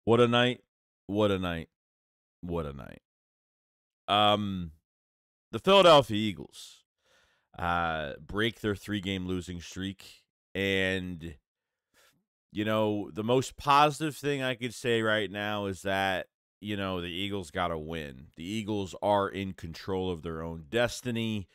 What a night. What a night. What a night. Um, the Philadelphia Eagles break their 3-game losing streak. And, the most positive thing I could say right now is that, the Eagles got to win. The Eagles are in control of their own destiny.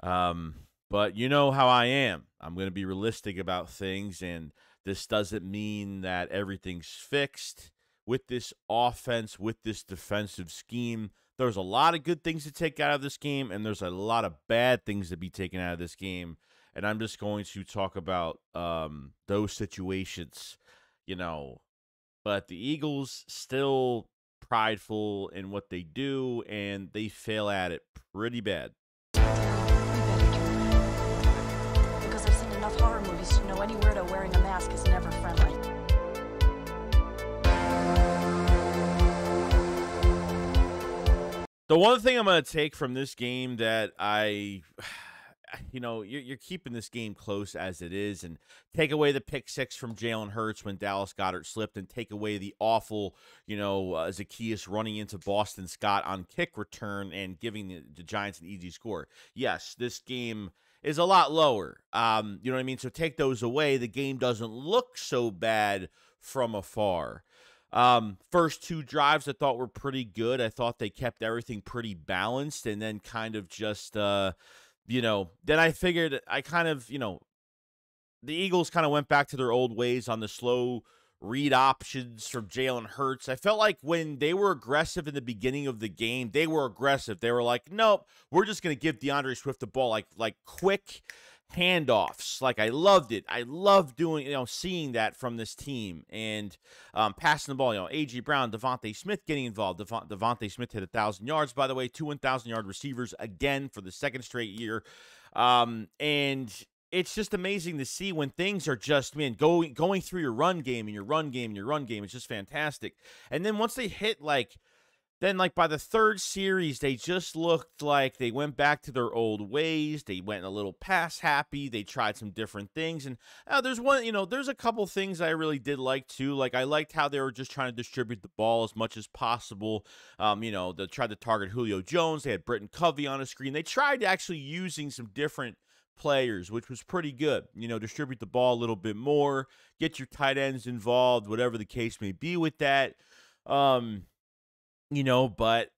Um, but you know how I am. I'm going to be realistic about things, and this doesn't mean that everything's fixed with this offense, with this defensive scheme. There's a lot of good things to take out of this game, and there's a lot of bad things to be taken out of this game. And I'm just going to talk about those situations, you know. But the Eagles still prideful in what they do, and they fail at it pretty bad. Because I've seen enough horror movies to know any weirdo wearing a mask is never friendly. The one thing I'm going to take from this game that you're keeping this game close as it is, and take away the pick six from Jalen Hurts when Dallas Goedert slipped, and take away the awful, Zacchaeus running into Boston Scott on kick return and giving the Giants an easy score. Yes, this game is a lot lower. You know what I mean? So take those away. The game doesn't look so bad from afar. First two drives I thought were pretty good. I thought they kept everything pretty balanced, and then kind of just, then I figured the Eagles kind of went back to their old ways on the slow read options from Jalen Hurts. I felt like when they were aggressive in the beginning of the game, they were aggressive. They were like, nope, we're just going to give DeAndre Swift the ball, like quick handoffs. Like, I loved it. I love doing, seeing that from this team, and passing the ball. A.J. Brown, Devontae Smith getting involved. Devontae Smith hit 1,000 yards, by the way, 2 1,000-yard receivers again for the second straight year. And it's just amazing to see when things are just, going through your run game and your run game and your run game. It's just fantastic. And then once they hit then by the third series, they just looked like they went back to their old ways. They went a little pass happy. They tried some different things. And there's a couple things I really did like too. Like, I liked how they were just trying to distribute the ball as much as possible. They tried to target Julio Jones. They had Britton Covey on a screen. They tried actually using some different players, which was pretty good. Distribute the ball a little bit more, get your tight ends involved, whatever the case may be with that. But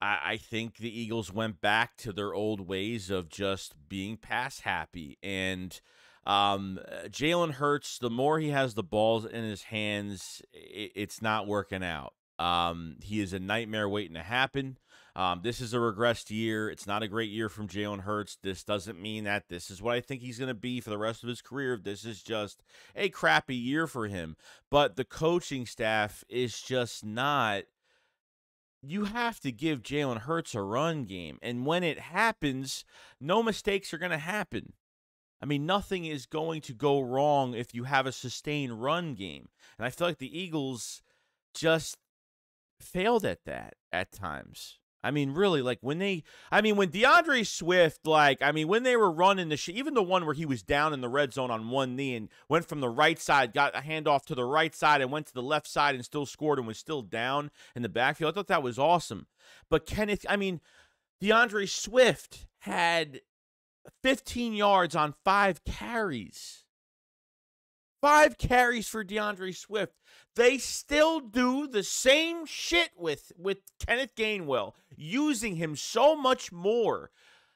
I think the Eagles went back to their old ways of just being pass happy. And Jalen Hurts, the more he has the balls in his hands, it's not working out. He is a nightmare waiting to happen. This is a regressed year. It's not a great year from Jalen Hurts. This doesn't mean that this is what I think he's going to be for the rest of his career. This is just a crappy year for him. But the coaching staff is just not. You have to give Jalen Hurts a run game. And when it happens, no mistakes are going to happen. Nothing is going to go wrong if you have a sustained run game. And I feel like the Eagles just failed at that at times. Really, when DeAndre Swift, when they were running even the one where he was down in the red zone on one knee and went from the right side, got a handoff to the right side and went to the left side and still scored and was still down in the backfield. I thought that was awesome. But DeAndre Swift had 15 yards on 5 carries. 5 carries for DeAndre Swift. They still do the same shit with Kenneth Gainwell, using him so much more.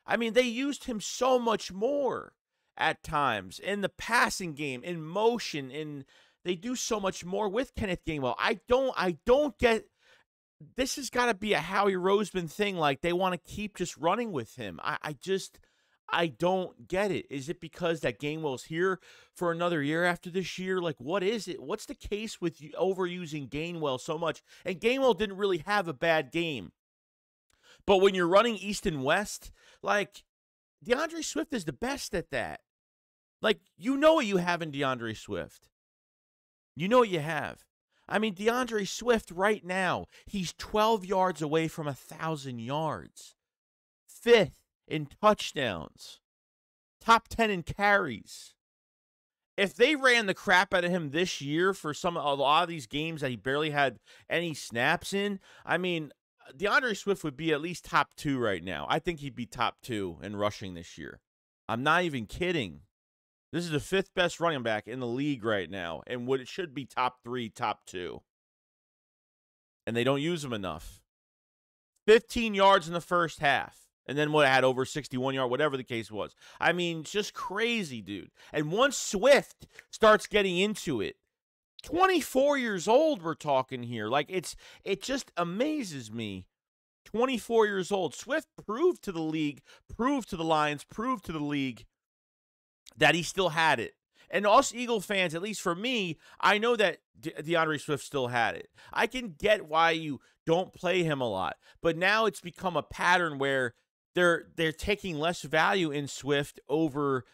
They used him so much more at times in the passing game, in motion, and they do so much more with Kenneth Gainwell. I don't get. This has got to be a Howie Roseman thing. Like, they want to keep just running with him. I don't get it. Is it because that Gainwell's here for another year after this year? Like, what is it? What's the case with you overusing Gainwell so much? And Gainwell didn't really have a bad game. But when you're running East and West, DeAndre Swift is the best at that. What you have in DeAndre Swift. You know what you have. DeAndre Swift right now, he's 12 yards away from 1,000 yards. 5th in touchdowns, top 10 in carries. if they ran the crap out of him this year for a lot of these games that he barely had any snaps in, I mean, DeAndre Swift would be at least top 2 right now. I think he'd be top 2 in rushing this year. I'm not even kidding. This is the 5th best running back in the league right now, and what it should be top 3, top 2. And they don't use him enough. 15 yards in the first half. And then what, had over 61 yards, whatever the case was. I mean, just crazy, dude. And once Swift starts getting into it, 24 years old we're talking here. Like, it just amazes me. 24 years old. Swift proved to the league, proved to the Lions, proved to the league that he still had it. And us Eagle fans, at least for me, I know that DeAndre Swift still had it. I can get why you don't play him a lot. But now it's become a pattern where they're taking less value in Swift over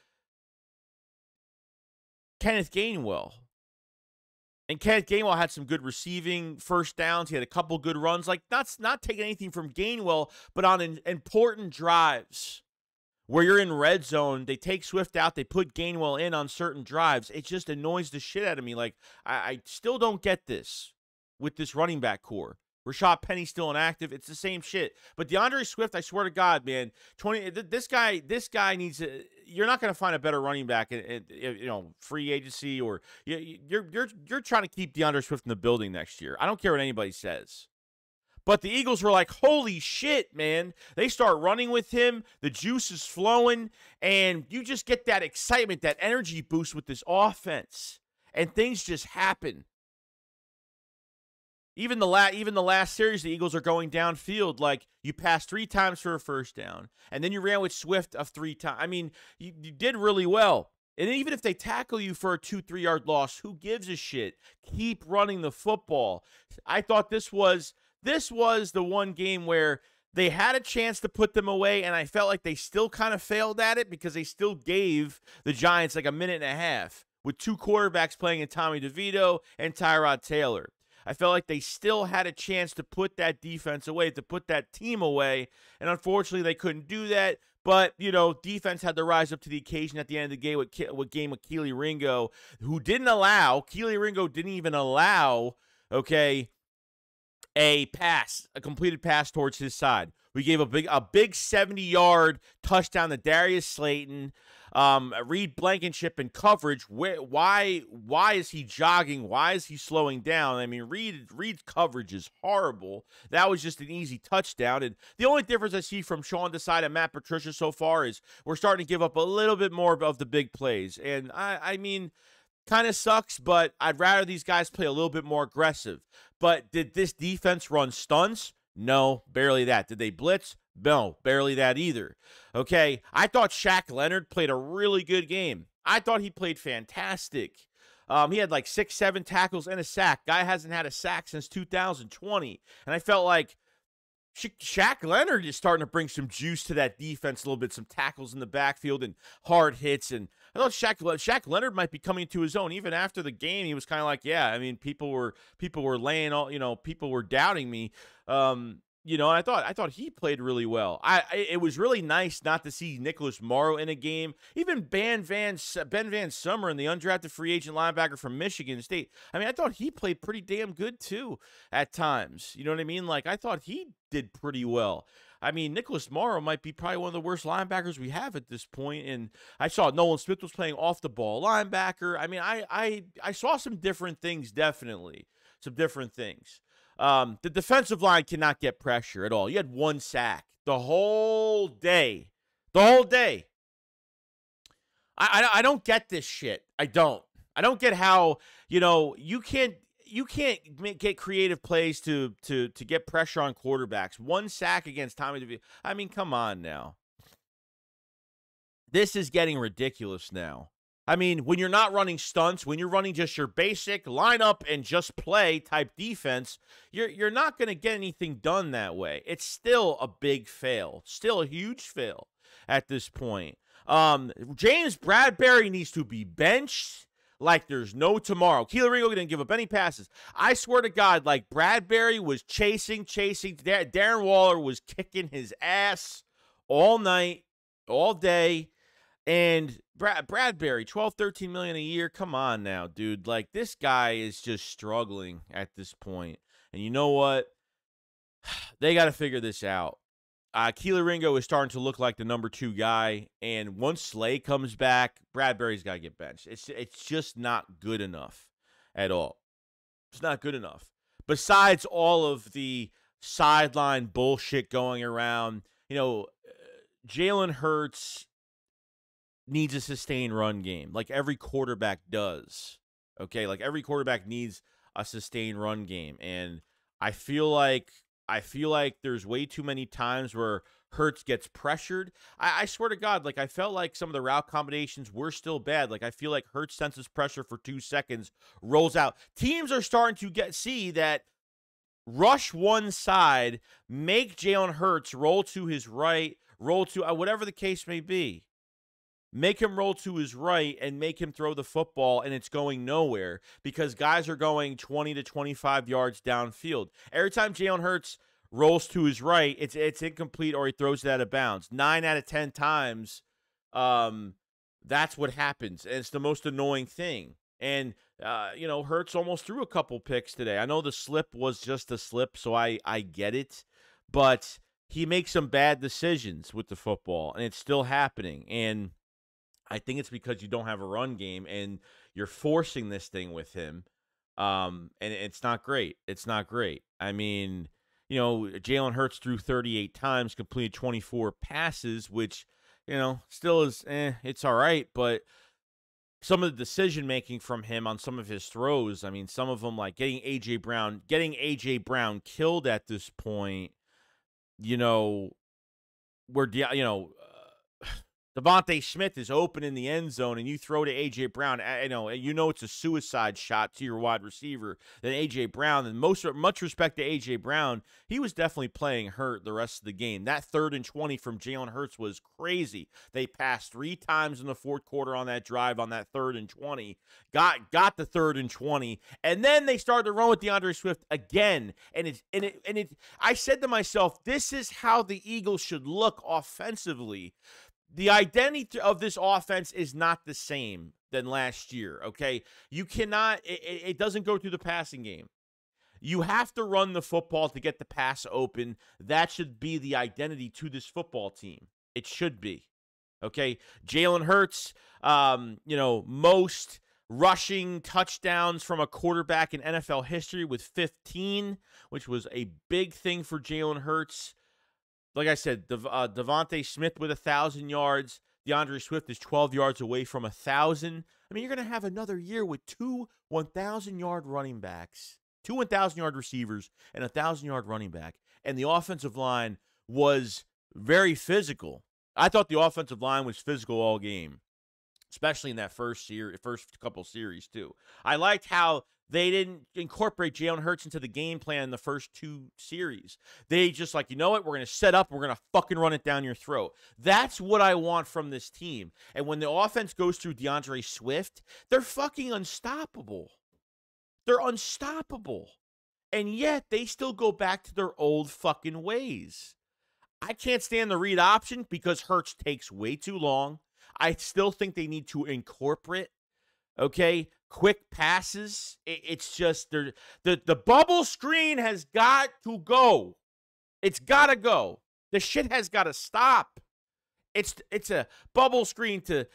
Kenneth Gainwell. And Kenneth Gainwell had some good receiving first downs. He had a couple good runs. Like, that's not taking anything from Gainwell, but on important drives where you're in red zone, they take Swift out, they put Gainwell in on certain drives. It just annoys the shit out of me. Like, I still don't get this with this running back core. Rashad Penny's still inactive. It's the same shit. But DeAndre Swift, I swear to God, man, this guy needs to. You're not going to find a better running back in free agency, or you're trying to keep DeAndre Swift in the building next year. I don't care what anybody says. But the Eagles were like, holy shit, man. They start running with him. The juice is flowing, and you just get that excitement, that energy boost with this offense, and things just happen. Even the last series, the Eagles are going downfield. Like, you passed 3 times for a first down, and then you ran with Swift of 3 times. I mean, you did really well. And even if they tackle you for a 2-3 yard loss, who gives a shit? Keep running the football. I thought this was the one game where they had a chance to put them away, and I felt like they still kind of failed at it because they still gave the Giants like a minute and a half with 2 quarterbacks playing in Tommy DeVito and Tyrod Taylor. I felt like they still had a chance to put that defense away, to put that team away, and unfortunately they couldn't do that. But, defense had to rise up to the occasion at the end of the game with Keely Ringo, who didn't allow, Keely Ringo didn't even allow, a completed pass towards his side. We gave a big 70-yard touchdown to Darius Slayton. Reed Blankenship in coverage. Why is he jogging? Why is he slowing down? I mean, Reed's coverage is horrible. That was just an easy touchdown. And the only difference I see from Sean Desai and Matt Patricia so far is we're starting to give up a little bit more of the big plays. And I mean, kind of sucks, but I'd rather these guys play a little bit more aggressive. But did this defense run stunts? No, barely that. Did they blitz? No, barely that either. Okay, I thought Shaq Leonard played a really good game. I thought he played fantastic. He had like 6-7 tackles and a sack. Guy hasn't had a sack since 2020. And I felt like Shaq Leonard is starting to bring some juice to that defense a little bit, some tackles in the backfield and hard hits. And I thought Shaq Leonard might be coming to his own. Even after the game, he was kind of like, yeah, I mean, people were laying all, people were doubting me. And I thought he played really well. It was really nice not to see Nicholas Morrow in a game. Even Ben Van Summer, the undrafted free agent linebacker from Michigan State. I mean, I thought he played pretty damn good too at times. You know what I mean? Like, I thought he did pretty well. I mean, Nicholas Morrow might be probably one of the worst linebackers we have at this point. And I saw Nolan Smith was playing off the ball linebacker. I mean, I saw some different things, definitely. Some different things. The defensive line cannot get pressure at all. You had 1 sack the whole day. I don't get this shit. I don't get how, you can't get creative plays to get pressure on quarterbacks. 1 sack against Tommy DeVito. I mean, come on now. This is getting ridiculous now. I mean, when you're not running stunts, when you're running just your basic line up and just play type defense, you're not going to get anything done that way. It's still a big fail, still a huge fail at this point. James Bradbury needs to be benched like there's no tomorrow. Keely Ringo didn't give up any passes. I swear to God, like Bradbury was chasing. Darren Waller was kicking his ass all night, all day. And Bradbury, 12, 13 million a year. Come on now, dude. Like, this guy is just struggling at this point. And you know what? They got to figure this out. Keeler Ringo is starting to look like the number 2 guy. And once Slay comes back, Bradbury's got to get benched. It's just not good enough at all. It's not good enough. Besides all of the sideline bullshit going around, Jalen Hurts needs a sustained run game, like every quarterback does. Okay, like every quarterback needs a sustained run game, and I feel like there's way too many times where Hurts gets pressured. I swear to God, like I felt like some of the route combinations were still bad. Like I feel like Hurts senses pressure for 2 seconds, rolls out. Teams are starting to see that rush one side, make Jalen Hurts roll to his right, roll to whatever the case may be. Make him roll to his right and make him throw the football, and it's going nowhere because guys are going 20 to 25 yards downfield. Every time Jalen Hurts rolls to his right, it's incomplete or he throws it out of bounds. 9 out of 10 times, that's what happens, and it's the most annoying thing. And, Hurts almost threw a couple picks today. I know the slip was just a slip, so I get it, but he makes some bad decisions with the football, and it's still happening. And I think it's because you don't have a run game and you're forcing this thing with him. And it's not great. It's not great. I mean, Jalen Hurts threw 38 times, completed 24 passes, which, still is, it's all right. But some of the decision-making from him on some of his throws, I mean, some of them like getting A.J. Brown killed at this point, where, Devontae Smith is open in the end zone, and you throw to A.J. Brown. It's a suicide shot to your wide receiver. Then A.J. Brown, and much respect to A.J. Brown, he was definitely playing hurt the rest of the game. That 3rd and 20 from Jalen Hurts was crazy. They passed 3 times in the 4th quarter on that drive on that 3rd and 20. Got the 3rd and 20, and then they started to run with DeAndre Swift again. I said to myself, this is how the Eagles should look offensively. The identity of this offense is not the same than last year, okay? You cannot – it doesn't go through the passing game. You have to run the football to get the pass open. That should be the identity to this football team. It should be, okay? Jalen Hurts, most rushing touchdowns from a quarterback in NFL history with 15, which was a big thing for Jalen Hurts. Like I said, Devontae Smith with 1,000 yards. DeAndre Swift is 12 yards away from 1,000. I mean, you're going to have another year with 2 1,000-yard running backs, 2 1,000-yard receivers, and 1,000-yard running back. And the offensive line was very physical. I thought the offensive line was physical all game, especially in that first couple series too. I liked how they didn't incorporate Jalen Hurts into the game plan in the first 2 series. They just like, you know what? We're going to set up. We're going to fucking run it down your throat. That's what I want from this team. And when the offense goes through DeAndre Swift, they're fucking unstoppable. They're unstoppable. And yet they still go back to their old fucking ways. I can't stand the read option because Hurts takes way too long. I still think they need to incorporate, quick passes. It's just the bubble screen has got to go. It's got to go. The shit has got to stop. It's a bubble screen to,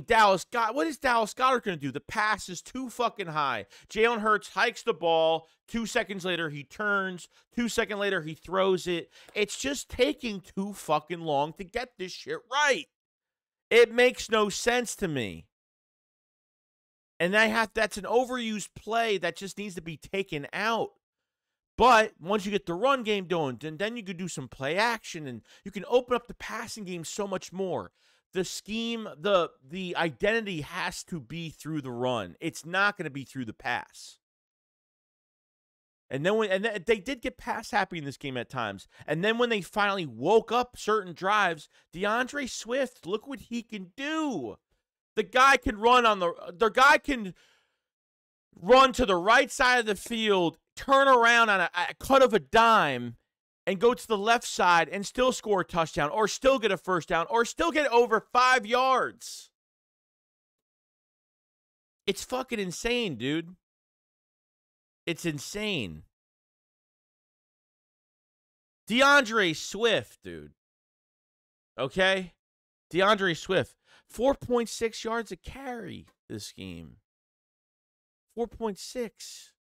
Dallas Goedert. What is Dallas Goedert going to do? The pass is too fucking high. Jalen Hurts hikes the ball. 2 seconds later, he turns. 2 seconds later, he throws it. It's just taking too fucking long to get this shit right. It makes no sense to me. And that's an overused play that just needs to be taken out. But once you get the run game going, then you could do some play action, and you can open up the passing game so much more. The scheme, the identity has to be through the run. It's not going to be through the pass. And then they did get pass happy in this game at times. And then when they finally woke up certain drives, DeAndre Swift, look what he can do. The guy can run to the right side of the field, turn around on a cut of a dime, and go to the left side and still score a touchdown or still get a first down or still get over 5 yards. It's fucking insane, dude. It's insane. DeAndre Swift, dude. Okay? DeAndre Swift, 4.6 yards a carry this game. 4.6.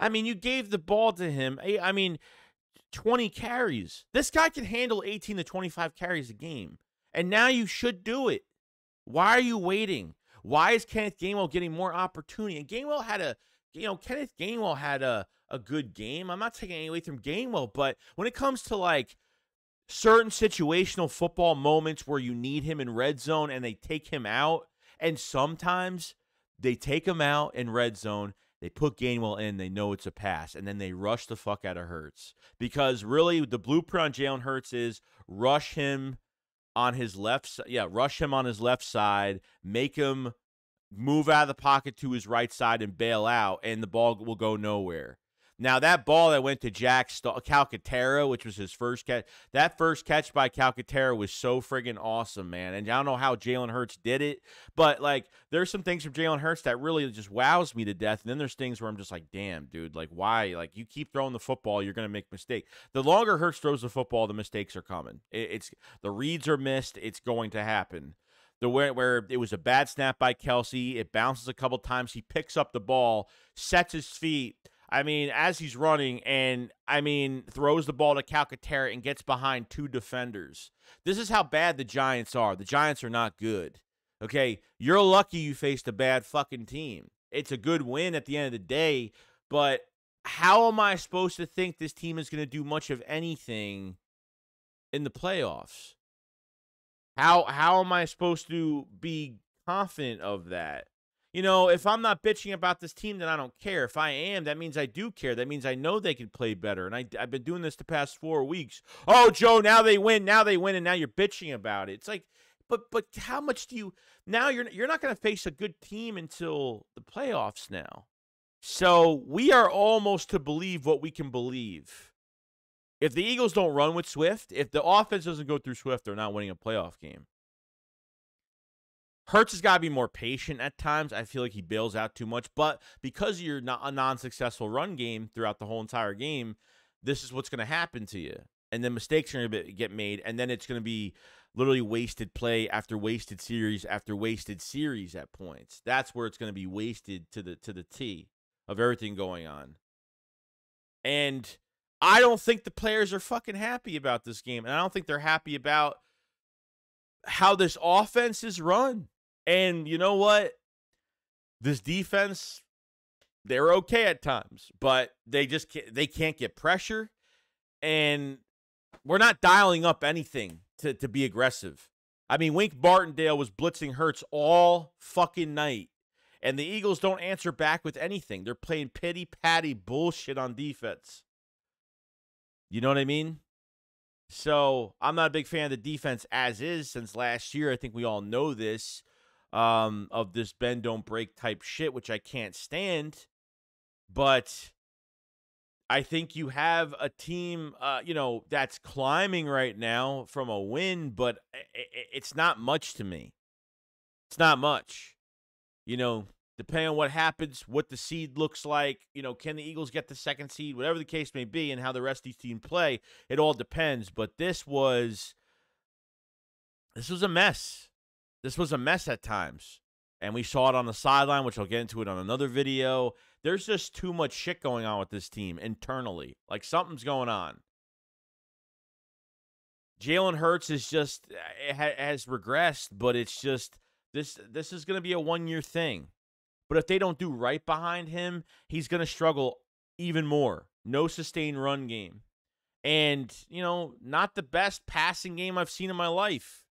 I mean, you gave the ball to him. 20 carries. This guy can handle 18 to 25 carries a game. And now you should do it. Why are you waiting? Why is Kenneth Gainwell getting more opportunity? And Gainwell had Kenneth Gainwell had a good game. I'm not taking anything away from Gainwell, but when it comes to like certain situational football moments where you need him in red zone and they take him out, and sometimes they take him out in red zone, they put Gainwell in, they know it's a pass, and then they rush the fuck out of Hurts. Because really, the blueprint on Jalen Hurts is rush him on his left side. Yeah, rush him on his left side, make him move out of the pocket to his right side and bail out, and the ball will go nowhere. Now, that ball that went to Calcaterra, which was his first catch, that first catch by Calcaterra was so friggin' awesome, man. And I don't know how Jalen Hurts did it, but, like, there's some things from Jalen Hurts that really just wows me to death. And then there's things where I'm just like, damn, dude, like, why? Like, you keep throwing the football, you're going to make mistakes. The longer Hurts throws the football, the mistakes are coming. The reads are missed. It's going to happen. Where it was a bad snap by Kelsey, it bounces a couple times, he picks up the ball, sets his feet, as he's running, and, throws the ball to Calcaterra and gets behind 2 defenders. This is how bad the Giants are. The Giants are not good, okay? You're lucky you faced a bad fucking team. It's a good win at the end of the day, but how am I supposed to think this team is going to do much of anything in the playoffs? How am I supposed to be confident of that? If I'm not bitching about this team, then I don't care. If I am, that means I do care. That means I know they can play better. And I've been doing this the past 4 weeks. Oh, Joe, now they win, and now you're bitching about it. It's like, but how much do you now? You're not going to face a good team until the playoffs now. So we are almost to believe what we can believe. If the Eagles don't run with Swift, if the offense doesn't go through Swift, they're not winning a playoff game. Hurts has got to be more patient at times. I feel like he bails out too much. But because you're not a non-successful run game throughout the whole entire game, this is what's going to happen to you. And then mistakes are going to get made. And then it's going to be literally wasted play after wasted series after wasted series at points. That's where it's going to be wasted to the T of everything going on. And I don't think the players are fucking happy about this game. And I don't think they're happy about how this offense is run. And you know what? This defense, they're okay at times, but they can't get pressure. And we're not dialing up anything to be aggressive. Wink Martindale was blitzing Hurts all fucking night. And the Eagles don't answer back with anything. They're playing pity-patty bullshit on defense. You know what I mean? So I'm not a big fan of the defense as is since last year. I think we all know this, of this bend, don't break type shit, which I can't stand. But I think you have a team, that's climbing right now from a win, but it's not much to me. It's not much. Depending on what happens, what the seed looks like, can the Eagles get the second seed, whatever the case may be, and how the rest of these teams play, it all depends. But this was a mess. This was a mess at times. And we saw it on the sideline, which I'll get into it on another video. There's just too much shit going on with this team internally. Like, something's going on. Jalen Hurts is just has regressed, but it's just this is going to be a one-year thing. But if they don't do right behind him, he's going to struggle even more. No sustained run game. And, not the best passing game I've seen in my life.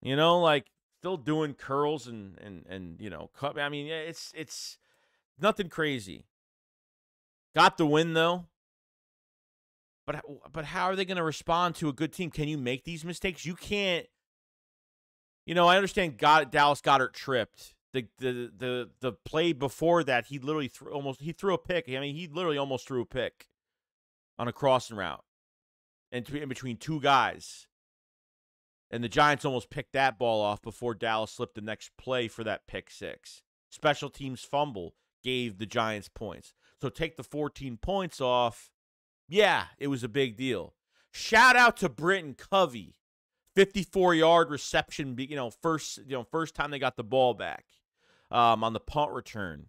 Still doing curls and cut. It's nothing crazy. Got the win, though. But how are they going to respond to a good team? Can you make these mistakes? You can't. I understand Dallas Goedert tripped. The play before that, he literally threw a pick. He literally almost threw a pick. on a crossing route in between two guys. And the Giants almost picked that ball off before Dallas slipped the next play for that pick six. Special teams fumble gave the Giants points. So take the 14 points off. Yeah, it was a big deal. Shout out to Britton Covey. 54-yard reception, first time they got the ball back on the punt return.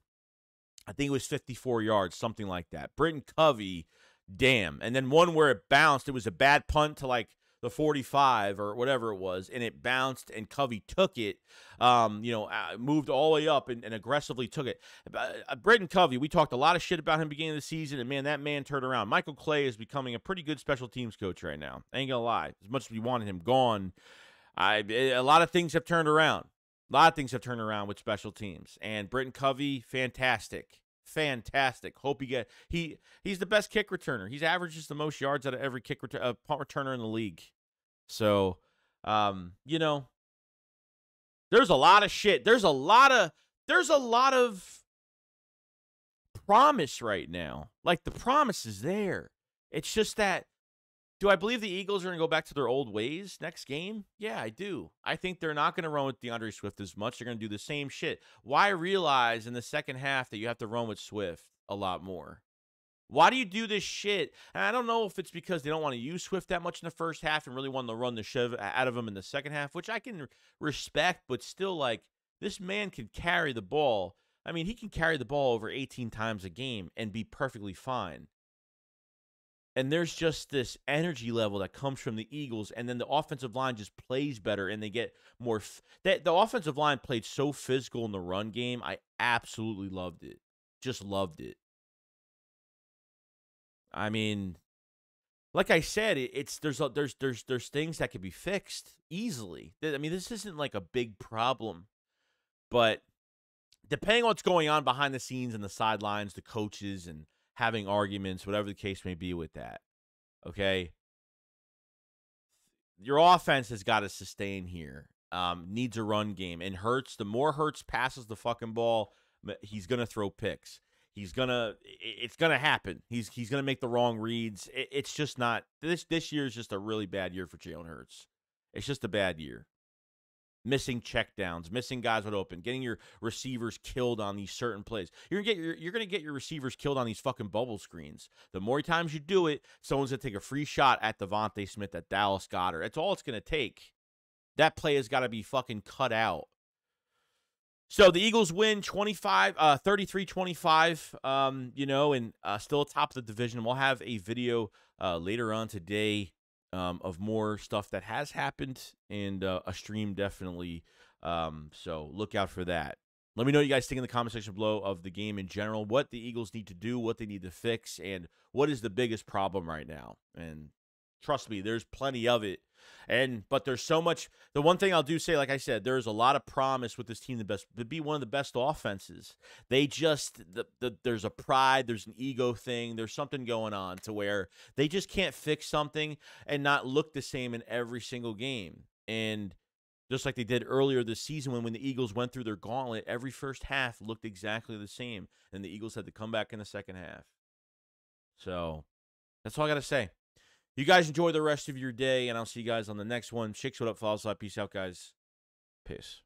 I think it was 54 yards, something like that. Britton Covey, damn. And then one where it bounced. It was a bad punt to like the 45 or whatever it was, and it bounced, and Covey took it, moved all the way up and aggressively took it. Britton Covey, we talked a lot of shit about him beginning of the season, and, man, that man turned around. Michael Clay is becoming a pretty good special teams coach right now. I ain't going to lie. As much as we wanted him gone, a lot of things have turned around. A lot of things have turned around with special teams. And Britton Covey, fantastic. Fantastic. Hope he's the best kick returner. He's averages the most yards out of every punt returner in the league. So, there's a lot of shit. There's a lot of promise right now. Like, the promise is there. It's just that, do I believe the Eagles are going to go back to their old ways next game? Yeah, I do. I think they're not going to run with DeAndre Swift as much. They're going to do the same shit. Why realize in the second half that you have to run with Swift a lot more? Why do you do this shit? And I don't know if it's because they don't want to use Swift that much in the first half and really want to run the shit out of him in the second half, which I can respect, but still, like, this man can carry the ball. I mean, he can carry the ball over 18 times a game and be perfectly fine. And there's just this energy level that comes from the Eagles, and then the offensive line just plays better, and they get more. The offensive line played so physical in the run game. I absolutely loved it. Just loved it. I mean, like I said, there's things that can be fixed easily. I mean, this isn't like a big problem, but depending on what's going on behind the scenes and the sidelines, the coaches and having arguments, whatever the case may be with that, okay? Your offense has got to sustain here. Needs a run game. And the more Hurts passes the fucking ball, he's going to throw picks. It's going to happen. He's going to make the wrong reads. It's just not, this year is just a really bad year for Jalen Hurts. It's just a bad year. Missing checkdowns, missing guys wide open, getting your receivers killed on these certain plays. You're gonna get your receivers killed on these fucking bubble screens. The more times you do it, someone's gonna take a free shot at Devontae Smith, at Dallas Goedert. That's all it's gonna take. That play has got to be fucking cut out. So the Eagles win 33-25, and still atop of the division. We'll have a video later on today of more stuff that has happened, and a stream definitely. So look out for that. Let me know what you guys think in the comment section below of the game in general, what the Eagles need to do, what they need to fix, and what is the biggest problem right now. And trust me, there's plenty of it. But there's so much. The one thing I'll do say, like I said, there's a lot of promise with this team to be one of the best offenses. They just there's a pride, there's an ego thing, there's something going on to where they just can't fix something and not look the same in every single game. And just like they did earlier this season when the Eagles went through their gauntlet, every first half looked exactly the same, and the Eagles had to come back in the second half. So that's all I got to say. You guys enjoy the rest of your day, and I'll see you guys on the next one. Shakes, what up, follows up. Peace out, guys. Peace.